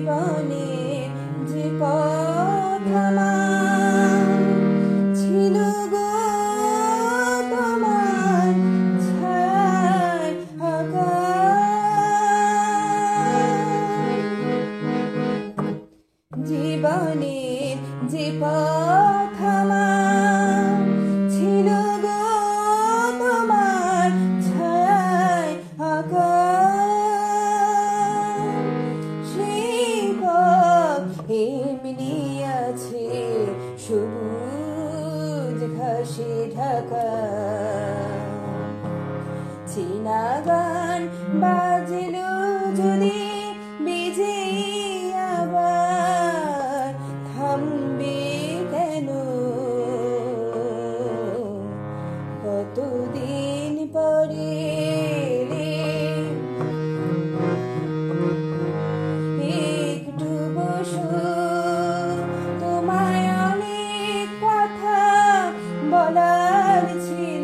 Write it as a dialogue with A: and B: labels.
A: জীবনে যে পথ আমার ছিল গো তোমার ছায়ায় আঁকা, জীবনে যে পথ আমার ছিল গো তোমার ছায়ায় আঁকা, সেই পথ এমনি আছে সবুজ ঘাসে ঢাকা। চীনা গান বাজলো যদি বেজে আবার থামবে কেন, কতদিন পরে একটু বসো, তোমায় অনেক কথা বলার ছিল।